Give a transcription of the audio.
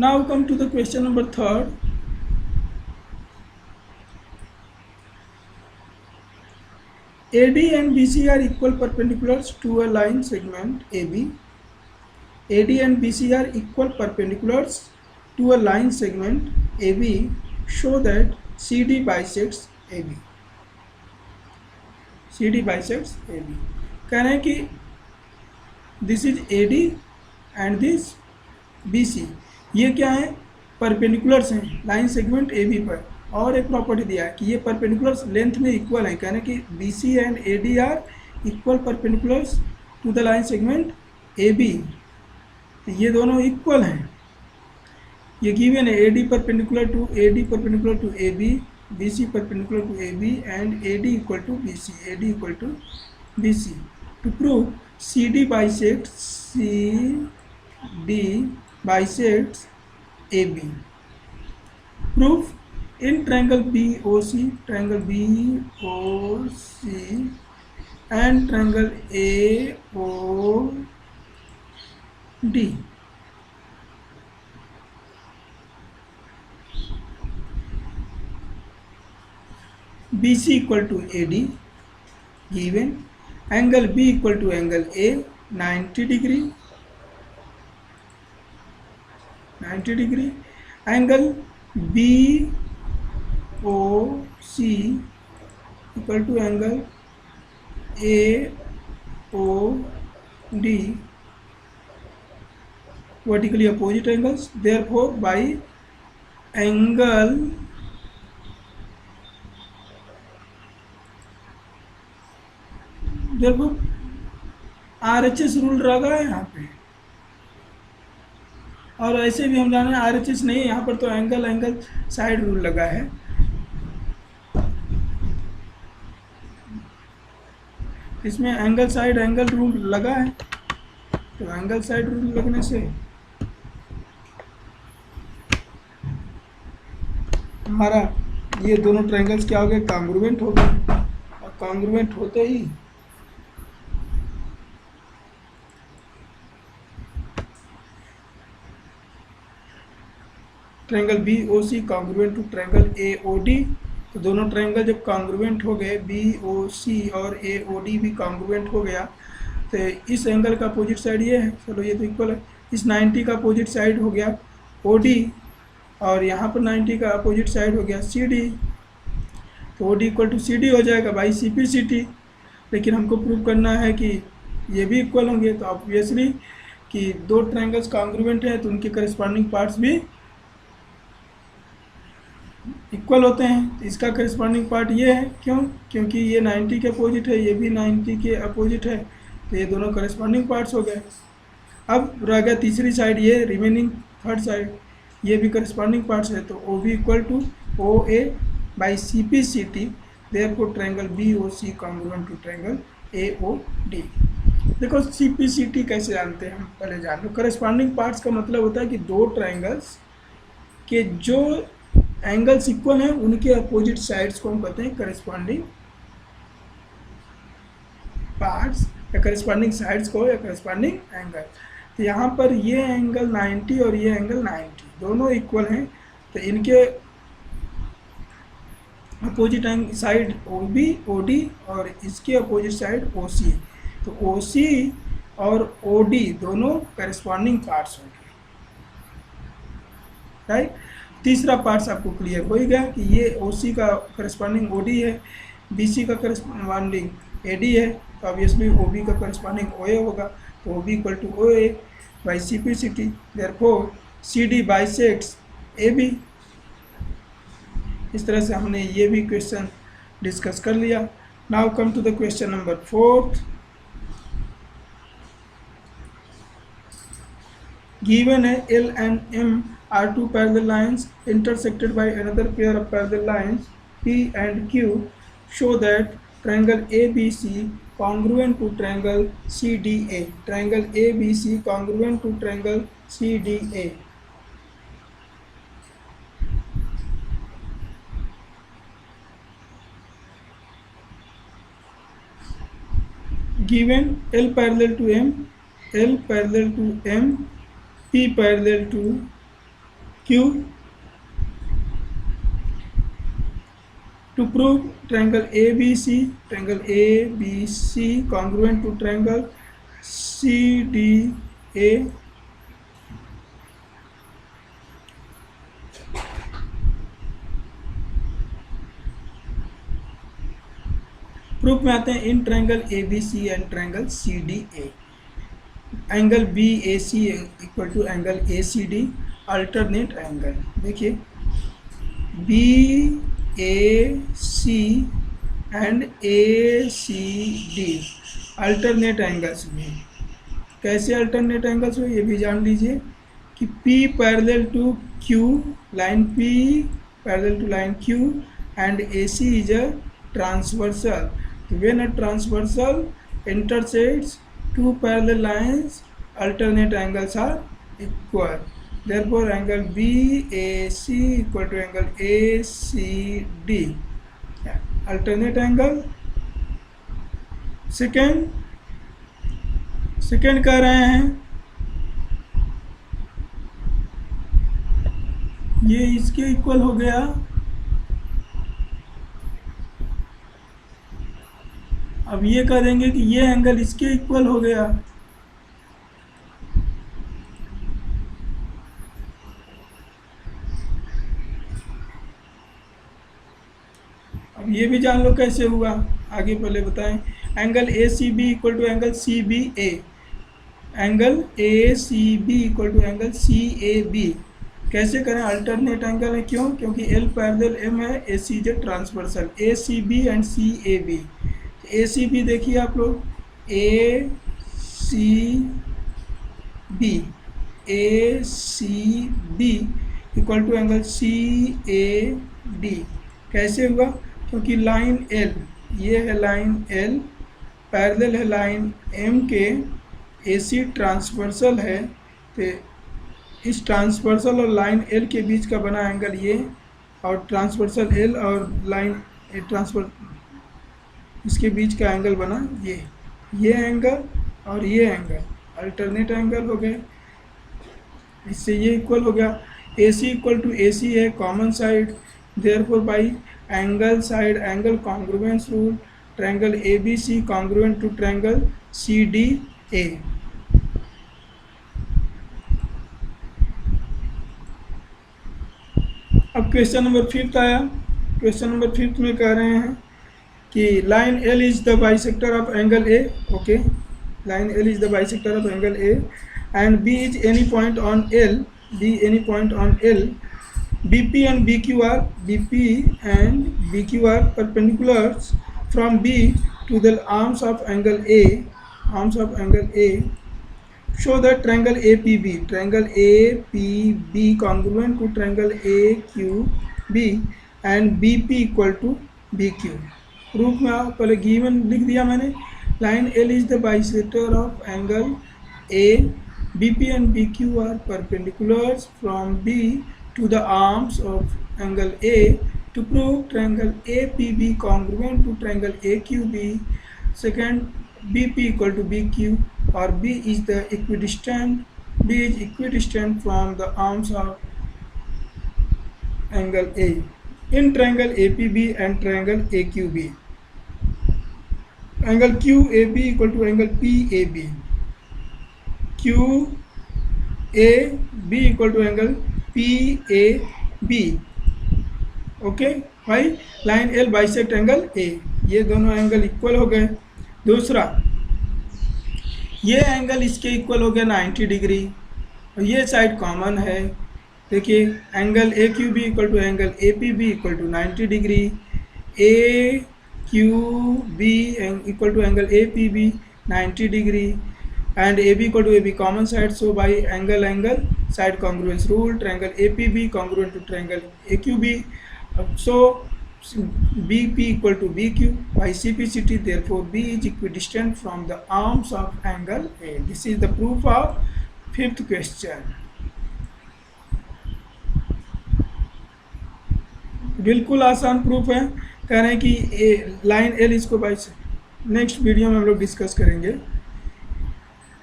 Now come to the question number 3rd. AD and BC are equal perpendiculars to a line segment AB. AD and BC are equal perpendiculars to a line segment AB. Show that CD bisects AB. CD bisects AB. कह रहे हैं कि this is AD and this BC. ये क्या है? Perpendiculars हैं line segment AB पर. और एक प्रॉपर्टी दिया है कि ये परपेंडिकुलर्स लेंथ में इक्वल है. कहने कि BC and AD are equal perpendiculars to the line segment AB. ये दोनों इक्वल हैं. ये गिवन है AD perpendicular to AB, BC perpendicular to AB and AD equal to BC. To prove CD bisects AB. Proof in triangle BOC and triangle AOD. BC equal to AD given. Angle B equal to angle A 90 degree. Angle BOC equal to angle AOD, vertically opposite angles. Therefore by angle RHS rule लगा है यहाँ पे. और ऐसे भी हम जाने RHS नहीं है यहाँ पर, तो एंगल साइड रूल लगा है. इसमें एंगल साइड एंगल रूल लगा है. तो एंगल साइड रूल लगने से हमारा ये दोनों ट्रायंगल्स क्या हो गए? कॉन्ग्रुएंट हो गए. और कॉन्ग्रुएंट होते ही triangle BOC congruent to triangle AOD. तो दोनों ट्रायंगल जब कॉन्ग्रुएंट हो गए, BOC और AOD भी कॉन्ग्रुएंट हो गया, तो इस एंगल का अपोजिट साइड ये है. चलो ये तो इक्वल है. इस 90 का अपोजिट साइड हो गया OD और यहाँ पर 90 का अपोजिट साइड हो गया CD. तो OD इक्वल टू CD हो जाएगा बाई CPCT. लेकिन हमको प्रूव करना है कि ये भी इक्वल होंगे. तो ऑब्वियसली कि दो ट्रायंगल्स कॉन्ग्रुएंट हैं तो उनके करस्पॉन्डिंग पार्ट्स भी इक्वल होते हैं. तो इसका करस्पॉन्डिंग पार्ट ये है. क्यों? क्योंकि ये 90 के अपोजिट है, ये भी 90 के अपोजिट है. तो ये दोनों करस्पॉन्डिंग पार्ट्स हो गए. अब रह गया तीसरी साइड, ये रिमेनिंग थर्ड साइड, ये भी करस्पॉन्डिंग पार्ट्स है. तो OB equal to OA by CPCT. Therefore triangle BOC congruent to triangle AOD. देखो CPCT कैसे जानते हैं हम पहले जान लो. करस्पॉन्डिंग पार्ट्स का मतलब होता है कि दो ट्रायंगल्स के जो एंगल्स इक्वल हैं उनके अपोजिट साइड्स को हम कहते हैं करस्पॉन्डिंग पार्ट्स, या करस्पॉन्डिंग साइड्स को, या करस्पॉन्डिंग एंगल. तो यहाँ पर ये एंगल 90 और ये एंगल 90 दोनों इक्वल हैं. तो इनके अपोजिट साइड OB OD और इसके अपोजिट साइड OC है. तो OC और OD दोनों करस्पॉन्डिंग पार्ट्स होंगे. राइट. तीसरा पार्ट्स आपको क्लियर हो ही गया कि ये OC का करस्पॉन्डिंग OD है, BC का करस्पॉन्डिंग AD है. तो ऑब्वियसली OB का करस्पॉन्डिंग OA होगा. तो OB equal to OA by CPCT. Therefore CD bisects AB. इस तरह से हमने ये भी क्वेश्चन डिस्कस कर लिया. Now come to the question number 4. Given है L and M are two parallel lines intersected by another pair of parallel lines P and Q. Show that triangle ABC congruent to triangle CDA. Triangle ABC congruent to triangle CDA. Given L parallel to M, P parallel to Q. To prove triangle ABC congruent to triangle CDA, proof में आते हैं इन triangle ABC and triangle CDA angle BAC equal to angle ACD alternate angle. देखिए BAC and ACD alternate angles में। कैसे alternate angles हुए ये भी जान लीजिए कि P parallel to Q, line P parallel to line Q and AC is a transversal. When a transversal intersects two parallel lines, alternate angles are equal. Therefore, angle BAC equal to angle ACD. Alternate angle. Second कह रहे हैं ये इसके equal हो गया। अब ये कह देंगे कि ये एंगल इसके इक्वल हो गया। अब ये भी जान लो कैसे हुआ, आगे पहले बताएं। Angle ACB equal to angle CBA, angle ACB equal to angle CAB। कैसे करें? अल्टरनेट एंगल है। क्यों? क्योंकि L पैरेलल M है, AC is transversal. ACB and CAB। ACB देखिए आप लोग, ACB equal to angle CAD। कैसे हुआ? क्योंकि लाइन L, ये है लाइन L, पैरेलल है लाइन M के, AC ट्रांसवर्सल है, तो इस ट्रांसवर्सल और लाइन L के बीच का बना एंगल ये, और ट्रांसवर्सल L और लाइन ट्रांसफर इसके बीच का एंगल बना ये एंगल और ये एंगल अल्टरनेट एंगल हो गए। इससे ये इक्वल हो गया। AC इक्वल टू AC है, common side, therefore by angle side angle congruence rule, triangle ABC congruent to triangle CDA। अब क्वेश्चन नंबर 5 आया। क्वेश्चन नंबर 5 में कह रहे हैं कि line L is the bisector of angle A, okay, line L is the bisector of angle A and B is any point on L, BP and BQ are perpendiculars from B to the arms of angle A, show that triangle APB congruent to triangle AQB and BP equal to BQ। Proof में पहले given लिख दिया मैंने। Line L is the bisector of angle A, BP and BQ are perpendiculars from B to the arms of angle A to prove triangle APB congruent to triangle AQB। Second, BP equal to BQ, or B is equidistant from the arms of angle A in triangle APB and triangle AQB। Angle QAB equal to angle PAB, QAB equal to angle PAB, okay भाई। Line L bisect angle A, ये दोनों angle equal हो गए। दूसरा, ये angle इसके equal हो गया 90 डिग्री, और ये साइड कॉमन है। देखिए angle AQB equal to angle APB equal to 90 degree, AQB equal to angle APB 90 degree, and AB equal to AB common side, so by angle side congruence rule, triangle APB congruent to triangle AQB, so BP equal to BQ by CPCT, therefore B is equidistant from the arms of angle A। This is the proof of 5th question। बिल्कुल आसान proof है। कह रहे हैं कि line L इसको bisect. Next video में हम लोग डिस्कस करेंगे।